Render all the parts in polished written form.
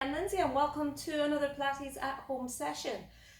I'm Lindsay and welcome to another Pilates at home session.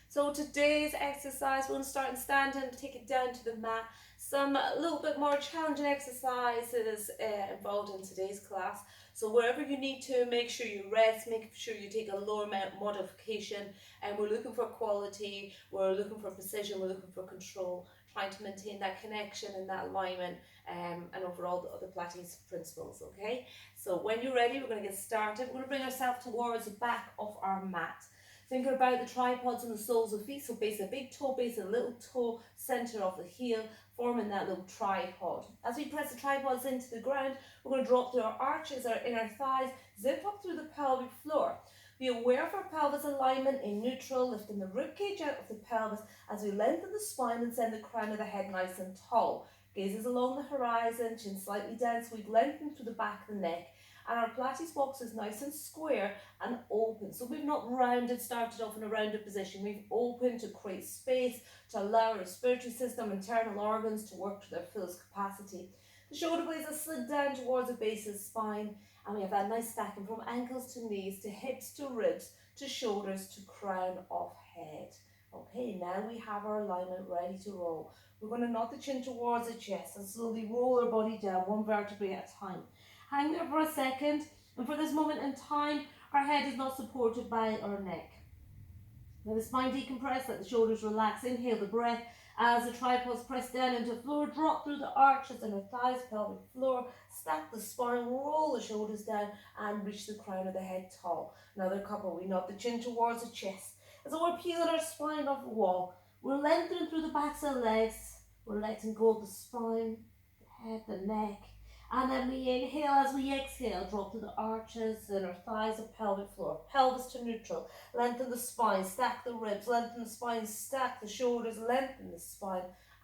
So today's exercise, we're going to start in standing and take it down to the mat. Some a little bit more challenging exercises involved in today's class. So wherever you need to, make sure you rest, make sure you take a lower modification. And we're looking for quality, we're looking for precision, we're looking for control, trying to maintain that connection and that alignment and overall the Pilates principles, okay? So when you're ready, we're going to get started. We're going to bring ourselves towards the back of our mat. Think about the tripods and the soles of feet. So base a big toe, base a little toe, center of the heel, forming that little tripod. As we press the tripods into the ground, we're going to drop through our arches, our inner thighs, zip up through the pelvic floor. Be aware of our pelvis alignment in neutral, lifting the ribcage out of the pelvis as we lengthen the spine and send the crown of the head nice and tall. Gazes along the horizon, chin slightly down, so we've lengthened through the back of the neck. And our Pilates box is nice and square and open. So we've not started off in a rounded position. We've opened to create space, to allow our respiratory system, internal organs to work to their fullest capacity. The shoulder blades are slid down towards the base of the spine. And we have that nice stacking from ankles to knees, to hips, to ribs, to shoulders, to crown of head. Okay, now we have our alignment ready to roll. We're going to nod the chin towards the chest and slowly roll our body down one vertebrae at a time. Hang there for a second, and for this moment in time, our head is not supported by our neck. Let the spine decompress, let the shoulders relax. Inhale the breath as the tripods press down into the floor, drop through the arches and the thighs, pelvic floor, stack the spine, roll the shoulders down and reach the crown of the head tall. Another couple, we nod the chin towards the chest. As though we're peeling our spine off the wall, we're lengthening through the backs of the legs, we're letting go of the spine, the head, the neck. And then we inhale as we exhale, drop to the arches, inner thighs, the pelvic floor, pelvis to neutral. Lengthen the spine, stack the ribs, lengthen the spine, stack the shoulders, lengthen the spine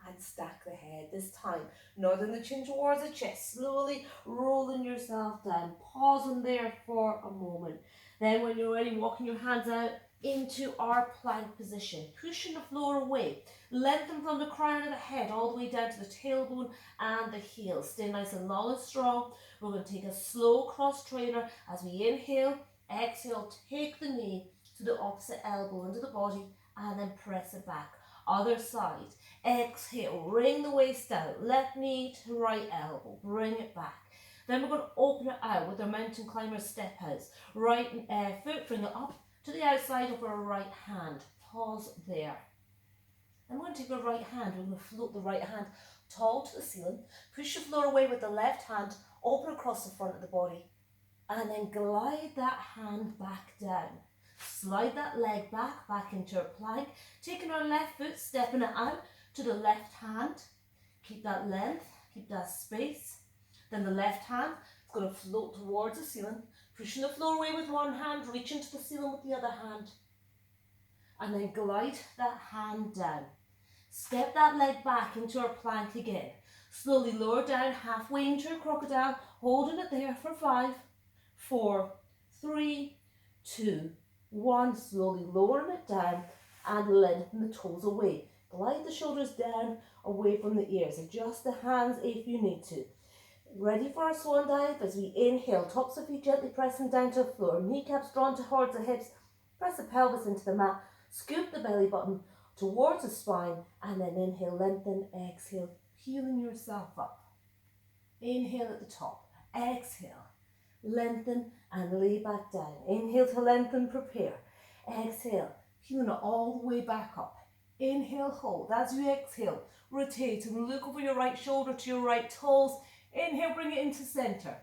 and stack the head. This time, nodding the chin towards the chest, slowly rolling yourself down, pausing there for a moment. Then when you're ready, walking your hands out into our plank position, pushing the floor away. Lengthen from the crown of the head all the way down to the tailbone and the heel. Stay nice and long and strong. We're going to take a slow cross trainer as we inhale, exhale, take the knee to the opposite elbow into the body and then press it back. Other side. Exhale, ring the waist out. Left knee to right elbow. Bring it back. Then we're going to open it out with our mountain climber step outs. Right foot, bring it up to the outside of our right hand. Pause there. I'm going to take our right hand. We're going to float the right hand tall to the ceiling. Push the floor away with the left hand. Open across the front of the body. And then glide that hand back down. Slide that leg back into a plank. Taking our left foot, stepping it out to the left hand. Keep that length, keep that space. Then the left hand is going to float towards the ceiling. Pushing the floor away with one hand, reach into the ceiling with the other hand. And then glide that hand down. Step that leg back into our plank again. Slowly lower down halfway into a crocodile, holding it there for 5, 4, 3, 2, 1. Slowly lowering it down and lengthen the toes away. Glide the shoulders down away from the ears. Adjust the hands if you need to. Ready for our swan dive as we inhale. Tops of feet gently pressing down to the floor. Kneecaps drawn towards the hips. Press the pelvis into the mat. Scoop the belly button towards the spine and then inhale, lengthen, exhale, peeling yourself up. Inhale at the top, exhale, lengthen and lay back down. Inhale to lengthen, prepare. Exhale, peeling it all the way back up. Inhale, hold. As you exhale, rotate and look over your right shoulder to your right toes. Inhale, bring it into center.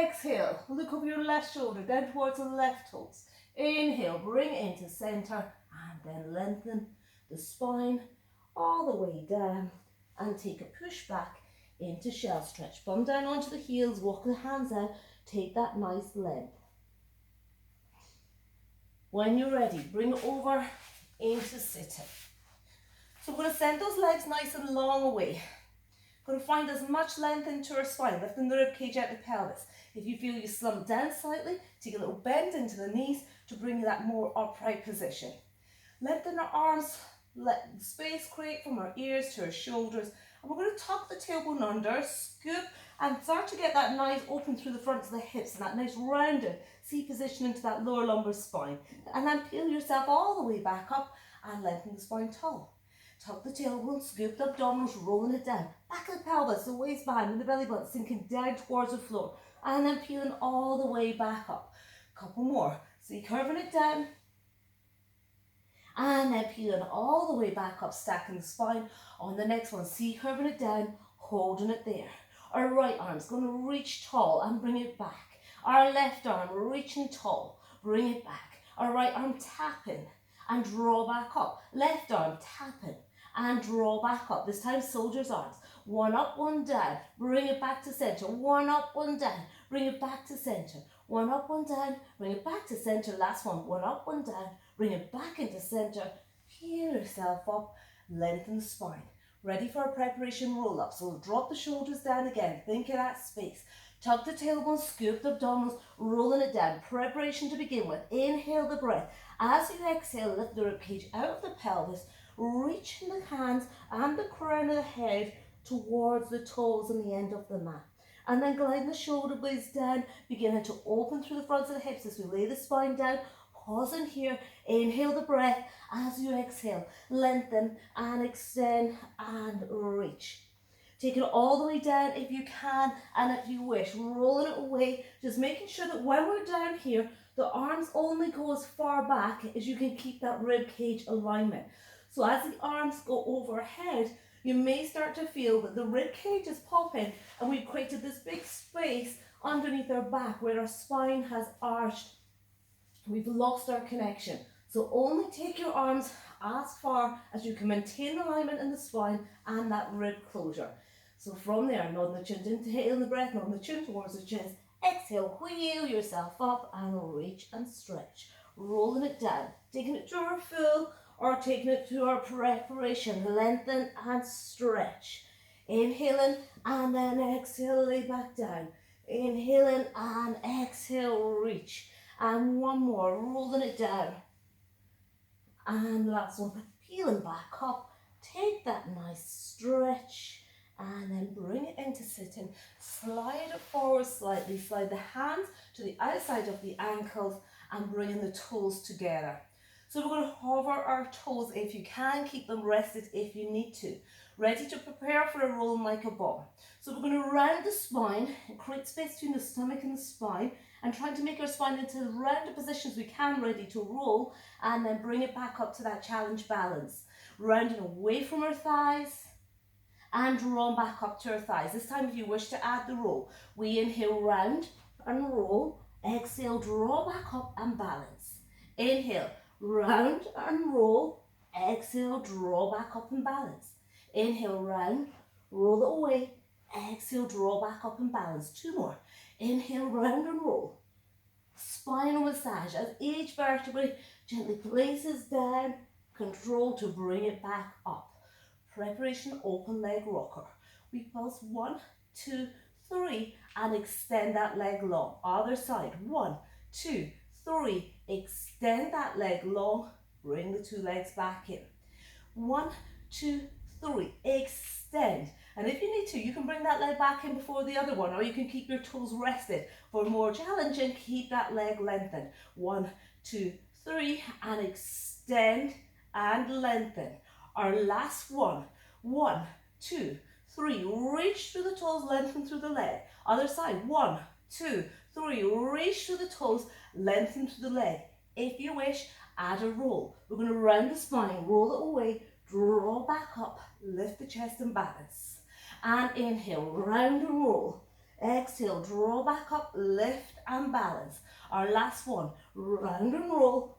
Exhale, look over your left shoulder down towards the left toes. Inhale, bring it into center and then lengthen the spine all the way down and take a push back into shell stretch. Bum down onto the heels, walk the hands out, take that nice length. When you're ready, bring it over into sitting. So we're going to send those legs nice and long away. Going to find as much length into our spine, lifting the ribcage out the pelvis. If you feel you slump down slightly, take a little bend into the knees to bring that more upright position. Lengthen our arms, let space create from our ears to our shoulders. And we're going to tuck the tailbone under, scoop And start to get that nice open through the front of the hips and that nice rounded C position into that lower lumbar spine. And then peel yourself all the way back up and lengthen the spine tall. Tuck the tailbone, scoop the abdominals, rolling it down. Back of the pelvis, the waistband and the belly button sinking down towards the floor. And then peeling all the way back up. Couple more. So you're curving it down. And then peeling all the way back up, stacking the spine. On the next one, see, curving it down, holding it there. Our right arm's going to reach tall and bring it back. Our left arm reaching tall, bring it back. Our right arm tapping and draw back up. Left arm tapping and draw back up. This time, soldier's arms. One up, one down. Bring it back to center. One up, one down. Bring it back to center. One up, one down. Bring it back to center. Last one. One up, one down. Bring it back into center. Peel yourself up. Lengthen the spine. Ready for a preparation roll up. So drop the shoulders down again. Think of that space. Tuck the tailbone, scoop the abdominals, rolling it down. Preparation to begin with. Inhale the breath. As you exhale, lift the ribcage out of the pelvis. Reaching the hands and the crown of the head towards the toes and the end of the mat. And then gliding the shoulder blades down, beginning to open through the fronts of the hips as we lay the spine down. Pausing here, inhale the breath. As you exhale, lengthen and extend and reach. Take it all the way down if you can and if you wish, rolling it away, just making sure that when we're down here, the arms only go as far back as you can keep that rib cage alignment. So as the arms go overhead, you may start to feel that the rib cage is popping and we've created this big space underneath our back where our spine has arched. We've lost our connection. So only take your arms as far as you can maintain alignment in the spine and that rib closure. So from there, nodding the chin, inhale the breath, nodding the chin towards the chest. Exhale, wheel yourself up and reach and stretch. Rolling it down, taking it to our full or taking it to our preparation. Lengthen and stretch. Inhaling and then exhale, lay back down. Inhaling and exhale, reach. And one more, rolling it down. And last one, peeling back up. Take that nice stretch and then bring it into sitting. Slide it forward slightly. Slide the hands to the outside of the ankles and bringing the toes together. So we're going to hover our toes if you can. Keep them rested if you need to. Ready to prepare for a roll like a ball. So we're going to round the spine and create space between the stomach and the spine and trying to make our spine into as rounded positions we can, ready to roll, and then bring it back up to that challenge balance. Rounding away from our thighs and drawn back up to our thighs. This time if you wish to add the roll, we inhale, round and roll. Exhale, draw back up and balance. Inhale, round and roll. Exhale, draw back up and balance. Inhale, round, roll it away. Exhale, draw back up and balance. Two more. Inhale, round and roll. Spinal massage as each vertebrae gently places down. Control to bring it back up. Preparation, open leg rocker. We pulse 1, 2, 3 and extend that leg long. Other side. 1, 2, 3. Extend that leg long. Bring the two legs back in. 1, 2, 3. Extend. And if you need to, you can bring that leg back in before the other one, or you can keep your toes rested. For more challenging, keep that leg lengthened. 1, 2, 3 and extend and lengthen. Our last one. 1, 2, 3. Reach through the toes, lengthen through the leg. Other side. 1, 2, 3. Reach through the toes, lengthen through the leg. If you wish, add a roll. We're going to round the spine, roll it away, draw back up, lift the chest and balance. And inhale, round and roll. Exhale, draw back up, lift and balance. Our last one, round and roll,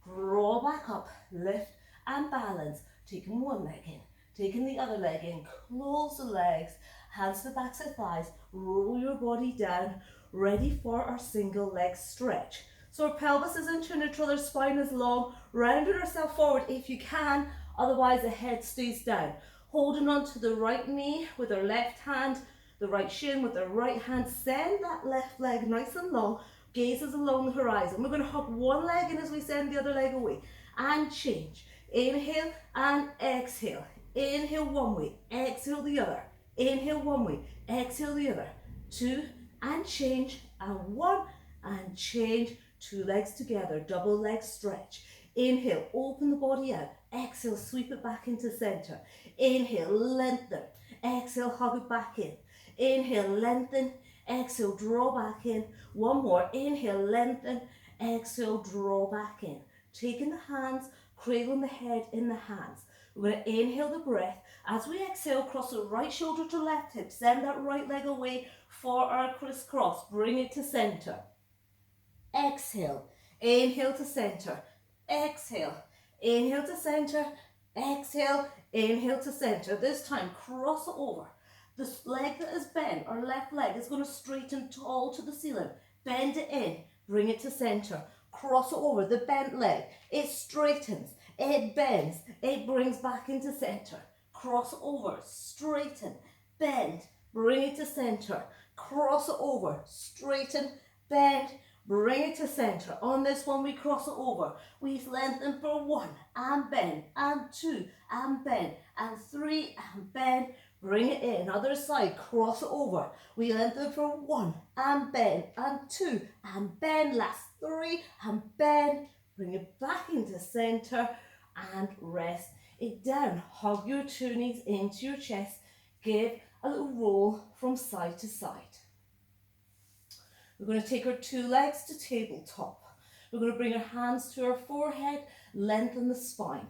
draw back up, lift and balance. Taking one leg in, taking the other leg in, close the legs, hands to the backs of thighs, roll your body down, ready for our single leg stretch. So our pelvis is into neutral, our spine is long, rounding ourselves forward if you can, otherwise the head stays down. Holding on to the right knee with our left hand, the right shin with our right hand, send that left leg nice and long, gazes along the horizon. We're going to hop one leg in as we send the other leg away and change. Inhale and exhale. Inhale one way, exhale the other. Inhale one way, exhale the other. two, and change, and one, and change. Two legs together, double leg stretch. Inhale, open the body out. Exhale, sweep it back into center. Inhale, lengthen. Exhale, hug it back in. Inhale, lengthen. Exhale, draw back in. One more. Inhale, lengthen. Exhale, draw back in. Taking the hands, cradling the head in the hands. We're going to inhale the breath. As we exhale, cross the right shoulder to left hip. Send that right leg away for our crisscross. Bring it to center. Exhale. Inhale to center. Exhale. Inhale to center. Exhale. Inhale to center. This time, cross over. This leg that is bent, our left leg, is going to straighten tall to the ceiling. Bend it in. Bring it to center. Cross it over. The bent leg. It straightens. It bends. It brings back into center. Cross over. Straighten. Bend. Bring it to center. Cross it over. Straighten. Bend. Bring it to center. On this one, we cross it over. We lengthen for one, and bend, and two, and bend, and three, and bend. Bring it in. Other side, cross it over. We lengthen for one, and bend, and two, and bend. Last three, and bend. Bring it back into center, and rest it down. Hug your two knees into your chest. Give a little roll from side to side. We're going to take our two legs to tabletop. We're going to bring our hands to our forehead, lengthen the spine.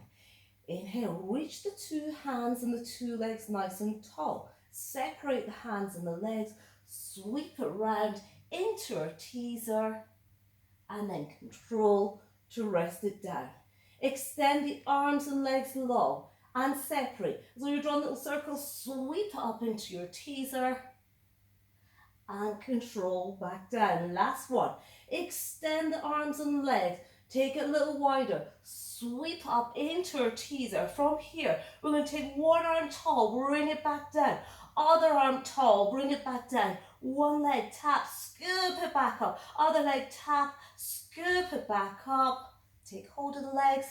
Inhale, reach the two hands and the two legs nice and tall. Separate the hands and the legs, sweep it round into our teaser, and then control to rest it down. Extend the arms and legs long and separate. So you're drawing little circles, sweep it up into your teaser, and control back down. Last one. Extend the arms and legs. Take it a little wider. Sweep up into our teaser. From here, we're going to take one arm tall, bring it back down. Other arm tall, bring it back down. One leg tap, scoop it back up. Other leg tap, scoop it back up. Take hold of the legs,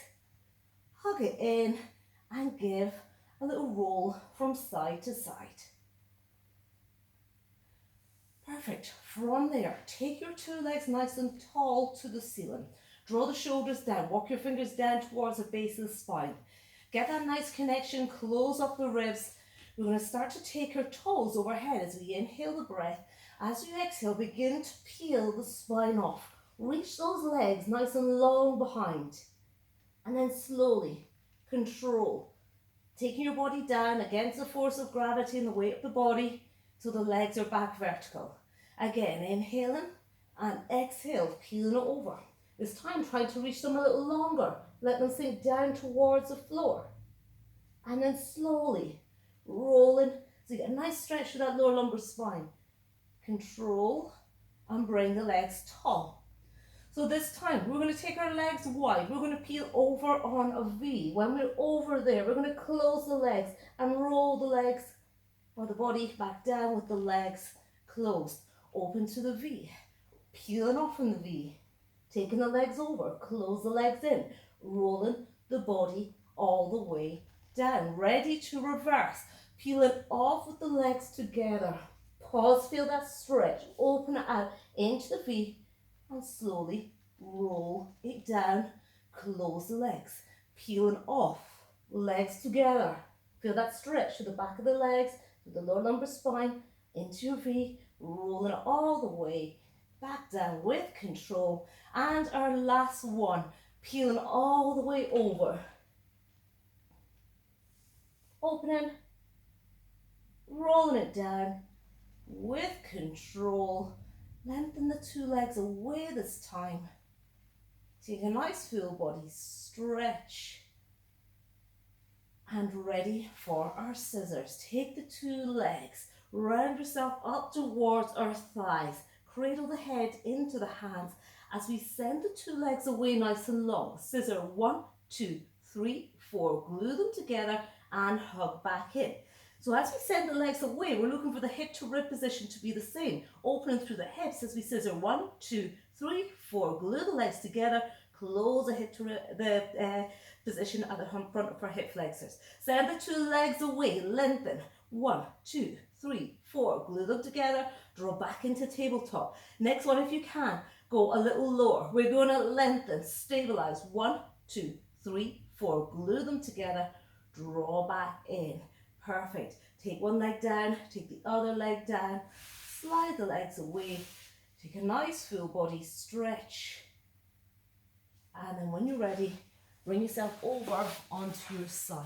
hug it in, and give a little roll from side to side. Perfect. From there, take your two legs nice and tall to the ceiling. Draw the shoulders down. Walk your fingers down towards the base of the spine. Get that nice connection. Close up the ribs. We're going to start to take our toes overhead as we inhale the breath. As you exhale, begin to peel the spine off. Reach those legs nice and long behind. And then slowly control. Taking your body down against the force of gravity and the weight of the body, so the legs are back vertical. Again, inhaling and exhale, peeling it over. This time, try to reach them a little longer. Let them sink down towards the floor. And then slowly rolling, so you get a nice stretch to that lower lumbar spine. Control and bring the legs tall. So this time, we're going to take our legs wide. We're going to peel over on a V. When we're over there, we're going to close the legs and roll the legs or the body back down with the legs closed. Open to the V. Peeling off from the V. Taking the legs over. Close the legs in. Rolling the body all the way down. Ready to reverse. Peeling off with the legs together. Pause, feel that stretch. Open it out into the V and slowly roll it down. Close the legs. Peeling off. Legs together. Feel that stretch to the back of the legs, to the lower lumbar spine, into your V, rolling it all the way back down with control. And our last one, peeling all the way over. Opening, rolling it down with control. Lengthen the two legs away this time. Take a nice full body stretch. And ready for our scissors. Take the two legs, round yourself up towards our thighs. Cradle the head into the hands as we send the two legs away nice and long. Scissor 1, 2, 3, 4. Glue them together and hug back in. So as we send the legs away, we're looking for the hip to rib position to be the same. Opening through the hips as we scissor 1, 2, 3, 4. Glue the legs together. Close the hip to the position at the front of our hip flexors. Send the two legs away. Lengthen. 1, 2, 3, 4. Glue them together, draw back into tabletop. Next one, if you can, go a little lower. We're going to lengthen, stabilize. 1, 2, 3, 4. Glue them together, draw back in. Perfect. Take one leg down, take the other leg down, slide the legs away, take a nice full body stretch. And then when you're ready, bring yourself over onto your side.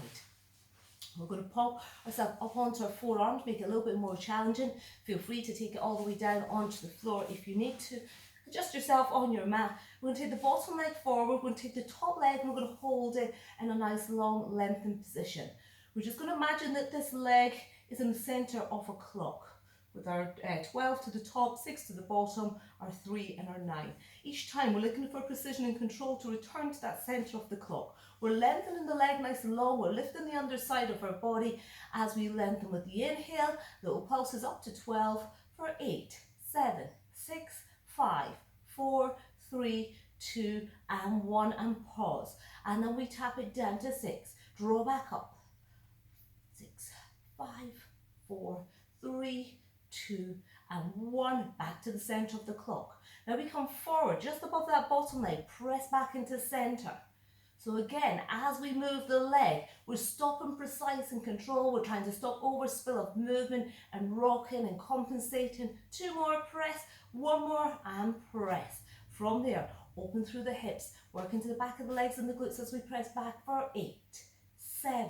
We're going to pop ourselves up onto our forearms, make it a little bit more challenging. Feel free to take it all the way down onto the floor if you need to. Adjust yourself on your mat. We're going to take the bottom leg forward, we're going to take the top leg, and we're going to hold it in a nice long lengthened position. We're just going to imagine that this leg is in the centre of a clock, with our 12 to the top, 6 to the bottom, our 3 and our 9. Each time we're looking for precision and control to return to that centre of the clock. We're lengthening the leg nice and long, we're lifting the underside of our body as we lengthen with the inhale. Little pulses up to 12 for 8, 7, 6, 5, 4, 3, 2 and 1 and pause. And then we tap it down to 6. Draw back up. 6, 5, 4, 3, 2 and 1. Back to the centre of the clock. Now we come forward just above that bottom leg, press back into centre. So again, as we move the leg, we're stopping precise and control. We're trying to stop overspill of movement and rocking and compensating. 2 more, press. 1 more and press. From there, open through the hips, work into the back of the legs and the glutes as we press back for 8, 7,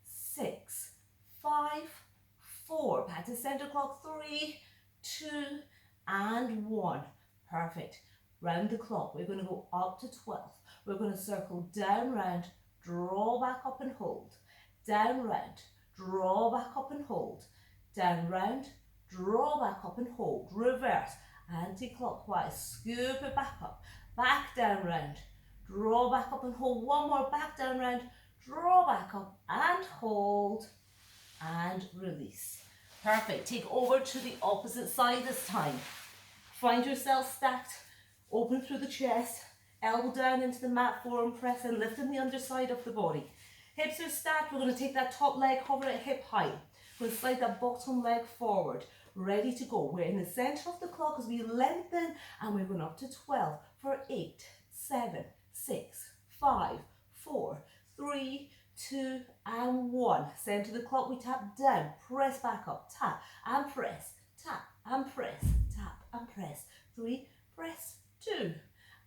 6, 5, 4. Back to centre clock. 3, 2 and 1. Perfect. Round the clock. We're going to go up to 12. We're going to circle down, round, draw back up and hold. Down, round, draw back up and hold. Down, round, draw back up and hold. Reverse, anti-clockwise, scoop it back up. Back down, round, draw back up and hold. 1 more, back down, round, draw back up and hold. And release. Perfect. Take over to the opposite side this time. Find yourself stacked, open through the chest. Elbow down into the mat, forearm press and lifting the underside of the body. Hips are stacked. We're going to take that top leg, hover at hip height. We're going to slide that bottom leg forward. Ready to go. We're in the centre of the clock as we lengthen and we're going up to 12 for 8, 7, 6, 5, 4, 3, 2 and 1. Centre of the clock, we tap down, press back up, tap and press, tap and press, tap and press. 3, press, 2.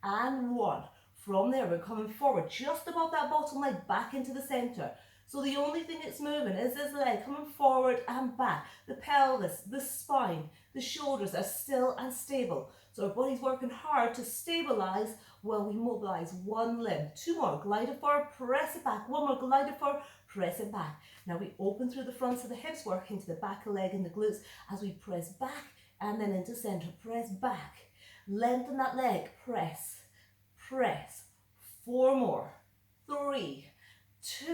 And 1. From there, we're coming forward just above that bottom leg, back into the centre. So the only thing that's moving is this leg coming forward and back. The pelvis, the spine, the shoulders are still and stable. So our body's working hard to stabilise while we mobilise one limb. 2 more, glide it forward, press it back. 1 more, glide it forward, press it back. Now we open through the fronts of the hips, work into the back of the leg and the glutes as we press back and then into centre, press back. Lengthen that leg, press, press. 4 more, 3, 2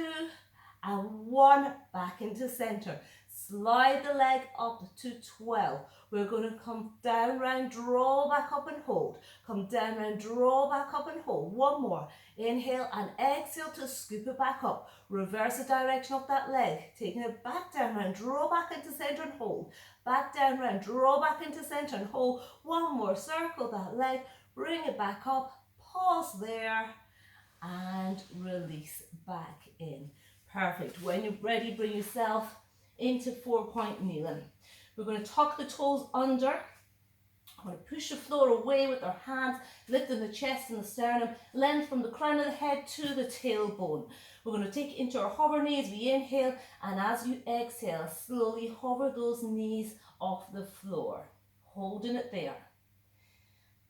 and 1. Back into centre. Slide the leg up to 12. We're going to come down, round, draw back up and hold. Come down, round, draw back up and hold. 1 more. Inhale and exhale to scoop it back up. Reverse the direction of that leg. Taking it back down, round, draw back into centre and hold. Back down, round, draw back into centre and hold. 1 more. Circle that leg. Bring it back up. Pause there. And release back in. Perfect. When you're ready, bring yourself into 4-point kneeling. We're going to tuck the toes under. We're going to push the floor away with our hands, lifting the chest and the sternum, length from the crown of the head to the tailbone. We're going to take it into our hover knees. We inhale, and as you exhale, slowly hover those knees off the floor, holding it there.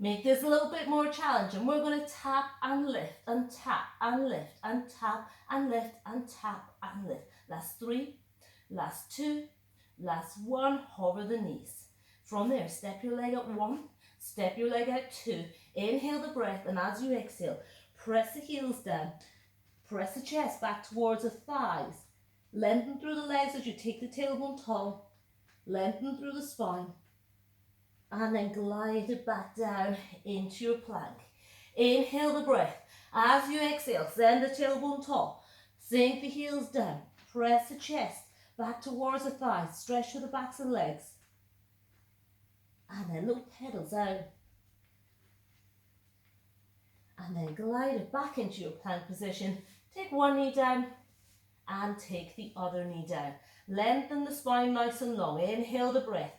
Make this a little bit more challenging. We're going to tap and lift and tap and lift and tap and lift and tap and lift. Last 3, last 2, last 1. Hover the knees. From there, step your leg out 1, step your leg out 2. Inhale the breath, and as you exhale, press the heels down. Press the chest back towards the thighs. Lengthen through the legs as you take the tailbone tall. Lengthen through the spine. And then glide it back down into your plank. Inhale the breath. As you exhale, send the tailbone tall. Sink the heels down. Press the chest back towards the thighs, stretch through the backs of the legs. And then little pedals out. And then glide it back into your plank position. Take one knee down and take the other knee down. Lengthen the spine nice and long. Inhale the breath.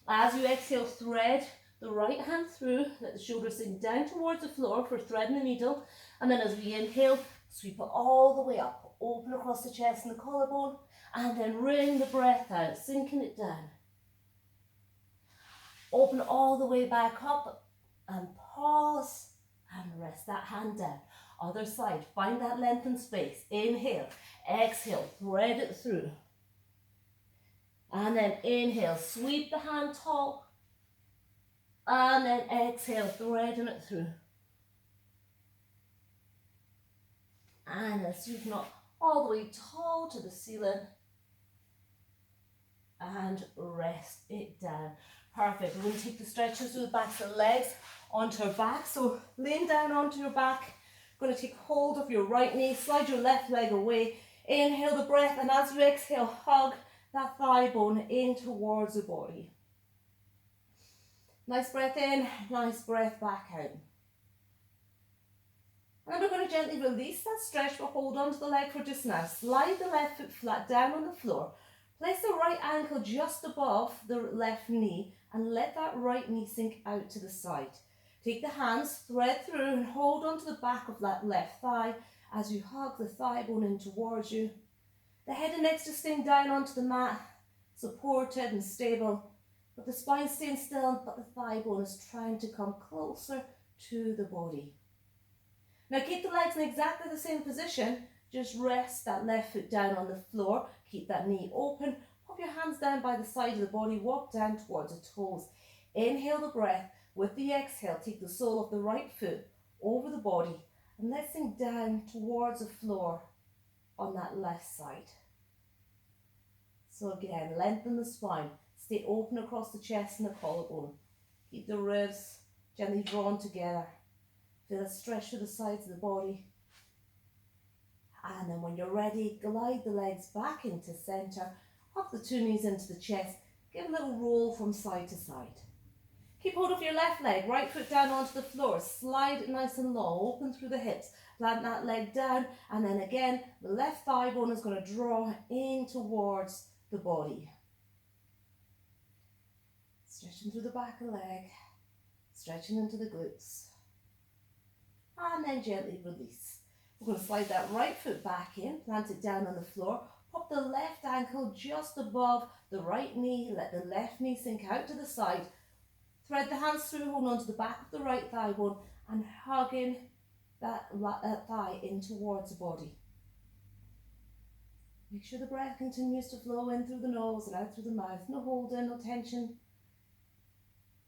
As you exhale, thread the right hand through. Let the shoulders sink down towards the floor for threading the needle. And then as we inhale, sweep it all the way up. Open across the chest and the collarbone. And then wring the breath out, sinking it down. Open all the way back up and pause and rest that hand down. Other side, find that lengthened space. Inhale, exhale, thread it through. And then inhale, sweep the hand tall. And then exhale, threading it through. And then sweeping up all the way tall to the ceiling. And rest it down. Perfect. We're going to take the stretches through the backs of the legs onto our back. So laying down onto your back. Going to take hold of your right knee. Slide your left leg away. Inhale the breath. And as you exhale, hug that thigh bone in towards the body. Nice breath in. Nice breath back out. And then we're going to gently release that stretch, but hold onto the leg for just now. Slide the left foot flat down on the floor. Place the right ankle just above the left knee and let that right knee sink out to the side. Take the hands, thread through and hold onto the back of that left thigh as you hug the thigh bone in towards you. The head and neck just staying down onto the mat, supported and stable, but the spine staying still, but the thigh bone is trying to come closer to the body. Now keep the legs in exactly the same position. Just rest that left foot down on the floor. Keep that knee open. Pop your hands down by the side of the body. Walk down towards the toes. Inhale the breath. With the exhale, take the sole of the right foot over the body. And let's sink down towards the floor on that left side. So again, lengthen the spine. Stay open across the chest and the collarbone. Keep the ribs gently drawn together. Feel a stretch to the sides of the body. And then when you're ready, glide the legs back into centre. Hug the two knees into the chest. Give a little roll from side to side. Keep hold of your left leg. Right foot down onto the floor. Slide it nice and long. Open through the hips. Plant that leg down. And then again, the left thigh bone is going to draw in towards the body. Stretching through the back of the leg. Stretching into the glutes. And then gently release. We're going to slide that right foot back in, plant it down on the floor, pop the left ankle just above the right knee, let the left knee sink out to the side, thread the hands through, hold on to the back of the right thigh bone and hugging that thigh in towards the body. Make sure the breath continues to flow in through the nose and out through the mouth, no holding, no tension.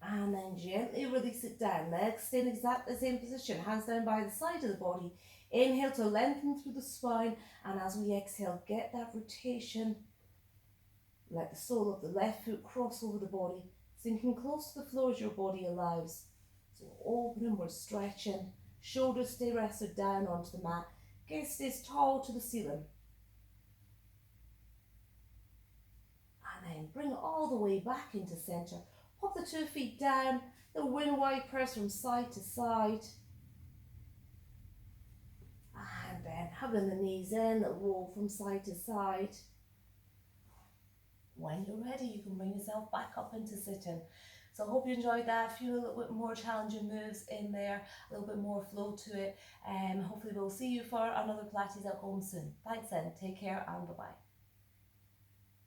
And then gently release it down. Legs stay in exactly the same position. Hands down by the side of the body. Inhale to lengthen through the spine. And as we exhale, get that rotation. Let the sole of the left foot cross over the body. Sinking close to the floor as your body allows. So opening, we're stretching. Shoulders stay rested down onto the mat. Gaze stays tall to the ceiling. And then bring it all the way back into centre. Pop the 2 feet down, the wing wide press from side to side. And then hugging the knees in, roll from side to side. When you're ready, you can bring yourself back up into sitting. So I hope you enjoyed that. Feel a little bit more challenging moves in there, a little bit more flow to it. Hopefully we'll see you for another Pilates at home soon. Thanks then, take care and bye-bye.